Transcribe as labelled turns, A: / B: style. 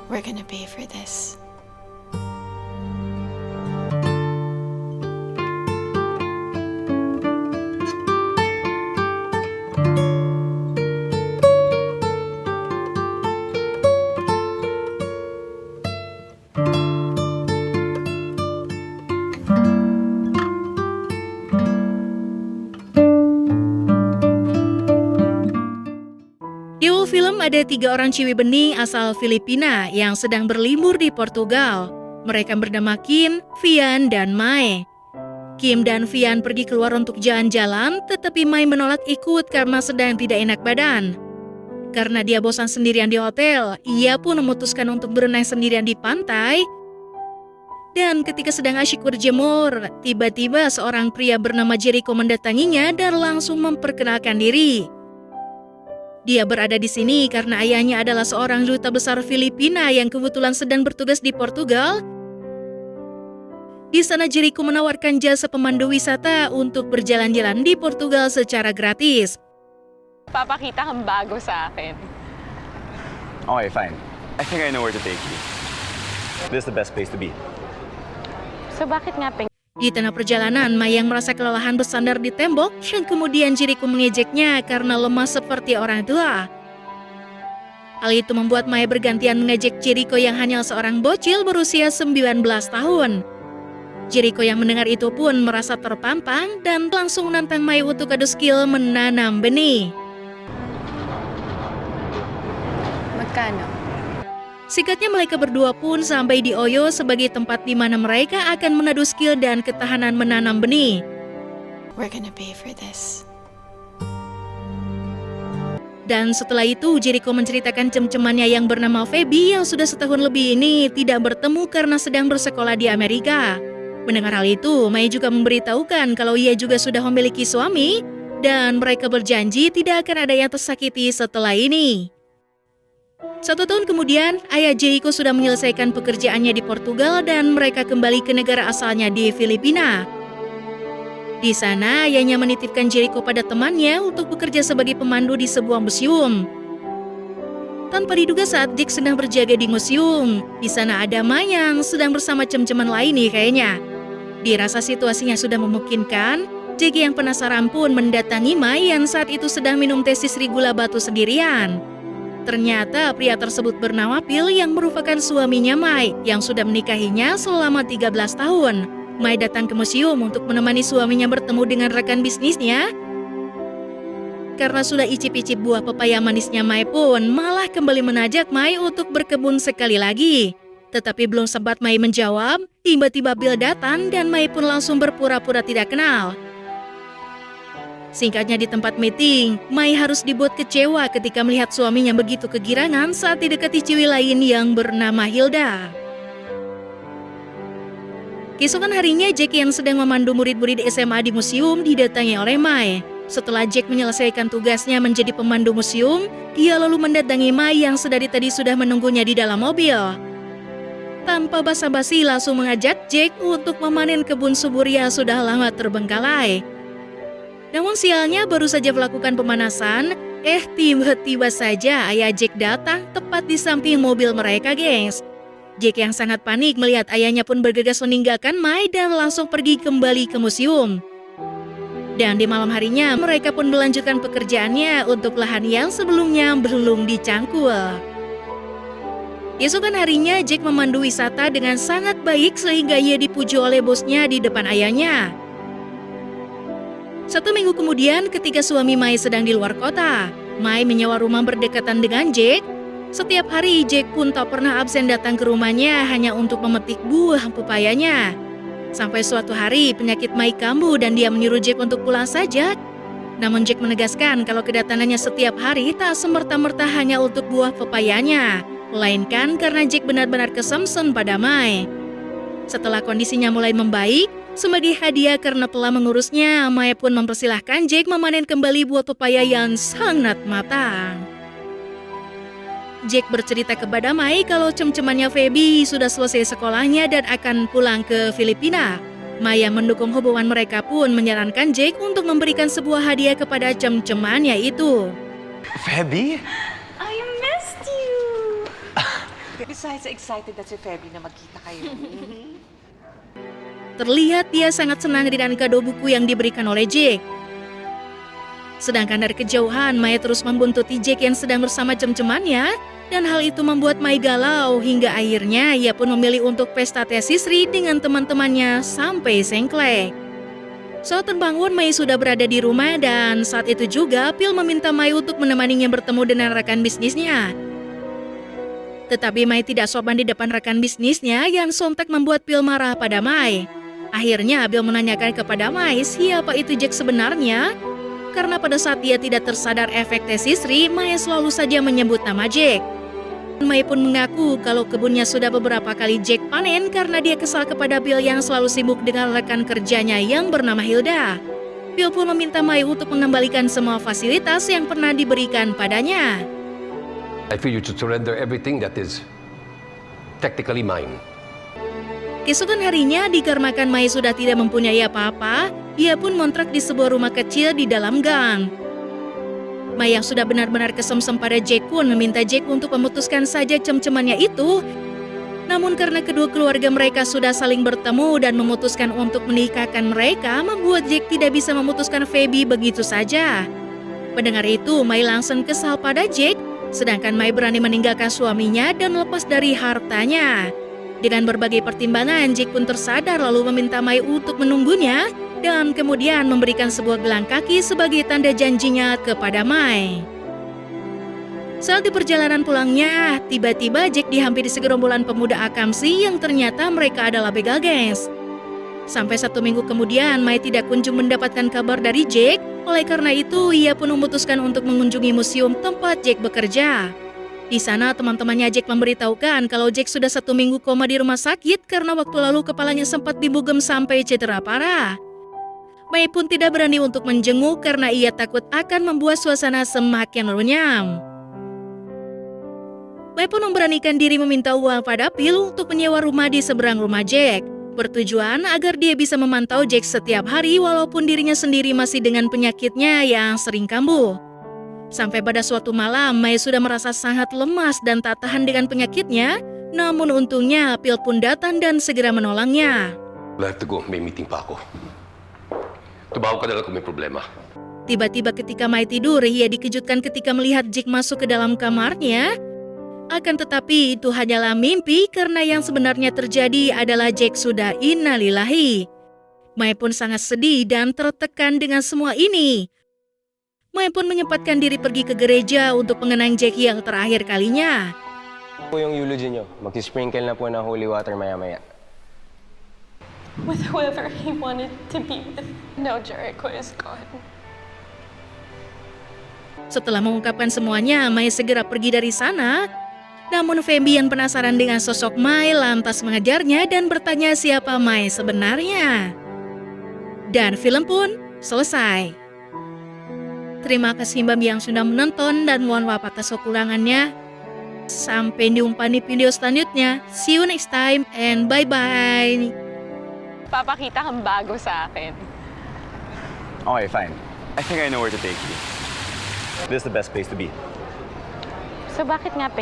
A: We're gonna pay for this.
B: Di awal film ada 3 orang ciwi bening asal Filipina yang sedang berlibur di Portugal. Mereka bernama Kim, Vian, dan Mai. Kim dan Vian pergi keluar untuk jalan-jalan, tetapi Mai menolak ikut karena sedang tidak enak badan. Karena dia bosan sendirian di hotel, ia pun memutuskan untuk berenang sendirian di pantai. Dan ketika sedang asyik berjemur, tiba-tiba seorang pria bernama Jericho mendatanginya dan langsung memperkenalkan diri. Dia berada di sini karena ayahnya adalah seorang duta besar Filipina yang kebetulan sedang bertugas di Portugal. Di sana Jericho menawarkan jasa pemandu wisata untuk berjalan-jalan di Portugal secara gratis.
C: Papakita kang bago sa akin.
D: Okay, fine. I think I know where to take you. This is the best place to be.
C: So bakit nga
B: Di tengah perjalanan, Mai yang merasa kelelahan bersandar di tembok dan kemudian Jericho mengejeknya karena lemah seperti orang tua. Hal itu membuat Mai bergantian mengejek Jericho yang hanya seorang bocil berusia 19 tahun. Jericho yang mendengar itu pun merasa terpampang dan langsung menantang Mai untuk adu skill menanam benih.
C: magkano?
B: Singkatnya mereka berdua pun sampai di Oyo sebagai tempat di mana mereka akan menadu skill dan ketahanan menanam benih.
A: We're gonna pay for this.
B: Dan setelah itu Jericho menceritakan cem-cemannya yang bernama Feby yang sudah setahun lebih ini tidak bertemu karena sedang bersekolah di Amerika. Mendengar hal itu, Mai juga memberitahukan kalau ia juga sudah memiliki suami dan mereka berjanji tidak akan ada yang tersakiti setelah ini. 1 tahun kemudian, ayah Jericho sudah menyelesaikan pekerjaannya di Portugal dan mereka kembali ke negara asalnya di Filipina. Di sana, ayahnya menitipkan Jericho pada temannya untuk bekerja sebagai pemandu di sebuah museum. Tanpa diduga saat Jack sedang berjaga di museum, di sana ada Mai yang sedang bersama cem-ceman lain nih kayaknya. Dirasa situasinya sudah memungkinkan, Jack yang penasaran pun mendatangi Mai yang saat itu sedang minum teh sisri gula batu sendirian. Ternyata pria tersebut bernama Phil yang merupakan suaminya Mai yang sudah menikahinya selama 13 tahun. Mai datang ke museum untuk menemani suaminya bertemu dengan rekan bisnisnya. Karena sudah icip-icip buah pepaya manisnya Mai pun malah kembali mengajak Mai untuk berkebun sekali lagi. Tetapi belum sempat Mai menjawab, tiba-tiba Phil datang dan Mai pun langsung berpura-pura tidak kenal. Singkatnya di tempat meeting, Mai harus dibuat kecewa ketika melihat suaminya begitu kegirangan saat didekati ciwi lain yang bernama Hilda. Keesokan harinya, Jack yang sedang memandu murid-murid SMA di museum didatangi oleh Mai. Setelah Jack menyelesaikan tugasnya menjadi pemandu museum, ia lalu mendatangi Mai yang sedari tadi sudah menunggunya di dalam mobil. Tanpa basa-basi langsung mengajak Jack untuk memanen kebun subur yang sudah lama terbengkalai. Namun sialnya baru saja melakukan pemanasan, tiba-tiba saja ayah Jack datang tepat di samping mobil mereka, gengs. Jack yang sangat panik melihat ayahnya pun bergegas meninggalkan Mai dan langsung pergi kembali ke museum. Dan di malam harinya mereka pun melanjutkan pekerjaannya untuk lahan yang sebelumnya belum dicangkul. Esokan harinya Jack memandu wisata dengan sangat baik sehingga ia dipuji oleh bosnya di depan ayahnya. 1 minggu kemudian ketika suami Mai sedang di luar kota, Mai menyewa rumah berdekatan dengan Jack. Setiap hari Jack pun tak pernah absen datang ke rumahnya hanya untuk memetik buah pepayanya. Sampai suatu hari penyakit Mai kambuh dan dia menyuruh Jack untuk pulang saja. Namun Jack menegaskan kalau kedatangannya setiap hari tak semerta-merta hanya untuk buah pepayanya, melainkan karena Jack benar-benar kesemsem pada Mai. Setelah kondisinya mulai membaik, sebagai hadiah karena telah mengurusnya, Mai pun mempersilahkan Jack memanen kembali buah pepaya yang sangat matang. Jack bercerita kepada Mai kalau cem-cemannya Feby sudah selesai sekolahnya dan akan pulang ke Filipina. Mai yang mendukung hubungan mereka pun menyarankan Jack untuk memberikan sebuah hadiah kepada cem-cemannya itu.
D: Feby?
C: I missed you!
E: Besides, excited na si Feby na magkita kayo.
B: Terlihat dia sangat senang dengan kado buku yang diberikan oleh Jake. Sedangkan dari kejauhan, Mai terus membuntuti Jake yang sedang bersama cem-cemannya, dan hal itu membuat Mai galau hingga akhirnya ia pun memilih untuk pesta teh sisri dengan teman-temannya sampai sengklek. Saat terbangun, Mai sudah berada di rumah dan saat itu juga Phil meminta Mai untuk menemaninya bertemu dengan rekan bisnisnya. Tetapi Mai tidak sopan di depan rekan bisnisnya yang sontak membuat Phil marah pada Mai. Akhirnya Bill menanyakan kepada Mai siapa itu Jack sebenarnya. Karena pada saat dia tidak tersadar efek tes sisri, Mai selalu saja menyebut nama Jack. Mai pun mengaku kalau kebunnya sudah beberapa kali Jack panen karena dia kesal kepada Bill yang selalu sibuk dengan rekan kerjanya yang bernama Hilda. Bill pun meminta Mai untuk mengembalikan semua fasilitas yang pernah diberikan padanya.
F: I feel you should surrender everything that is technically mine.
B: Keesokan harinya, dikarenakan Mai sudah tidak mempunyai apa-apa, ia pun ngontrak di sebuah rumah kecil di dalam gang. Mai yang sudah benar-benar kesemsem pada Jack pun meminta Jack untuk memutuskan saja cem-cemannya itu. Namun karena kedua keluarga mereka sudah saling bertemu dan memutuskan untuk menikahkan mereka, membuat Jack tidak bisa memutuskan Feby begitu saja. Mendengar itu, Mai langsung kesal pada Jack, sedangkan Mai berani meninggalkan suaminya dan lepas dari hartanya. Dengan berbagai pertimbangan, Jack pun tersadar lalu meminta Mai untuk menunggunya dan kemudian memberikan sebuah gelang kaki sebagai tanda janjinya kepada Mai. Saat di perjalanan pulangnya, tiba-tiba Jack dihampiri segerombolan pemuda akamsi yang ternyata mereka adalah begal gangs. Sampai 1 minggu kemudian, Mai tidak kunjung mendapatkan kabar dari Jack, oleh karena itu ia pun memutuskan untuk mengunjungi museum tempat Jack bekerja. Di sana teman-temannya Jack memberitahukan kalau Jack sudah 1 minggu koma di rumah sakit karena waktu lalu kepalanya sempat dibugem sampai cedera parah. Mai pun tidak berani untuk menjenguk karena ia takut akan membuat suasana semakin runyam. Mai pun memberanikan diri meminta uang pada Phil untuk menyewa rumah di seberang rumah Jack. Bertujuan agar dia bisa memantau Jack setiap hari walaupun dirinya sendiri masih dengan penyakitnya yang sering kambuh. Sampai pada suatu malam, Mai sudah merasa sangat lemas dan tak tahan dengan penyakitnya. Namun untungnya, Phil pun datang dan segera menolongnya.
F: I have to go. May meeting pa ako. Tumawag ka na lang kung may problema.
B: Tiba-tiba ketika Mai tidur, ia dikejutkan ketika melihat Jack masuk ke dalam kamarnya. Akan tetapi itu hanyalah mimpi karena yang sebenarnya terjadi adalah Jack sudah innalillahi. Mai pun sangat sedih dan tertekan dengan semua ini. Mai pun menyempatkan diri pergi ke gereja untuk mengenang Jack yang terakhir kalinya.
G: Po yung eulogy nyo. Mag-sprinkle na po ng holy water maya-maya.
C: With whoever he wanted to be with. Now Jericho is gone.
B: Setelah mengungkapkan semuanya, Mai segera pergi dari sana. Namun Feby yang penasaran dengan sosok Mai lantas mengejarnya dan bertanya siapa Mai sebenarnya. Dan film pun selesai. Terima kasih Mbak yang sudah menonton dan mohon maaf atas kekurangannya. Sampai jumpa di video selanjutnya. See you next time and bye-bye.
C: Papakita kang bago sa akin.
D: Okay, fine. I think I know where to take you. This is the best place to be.
C: So bakit nga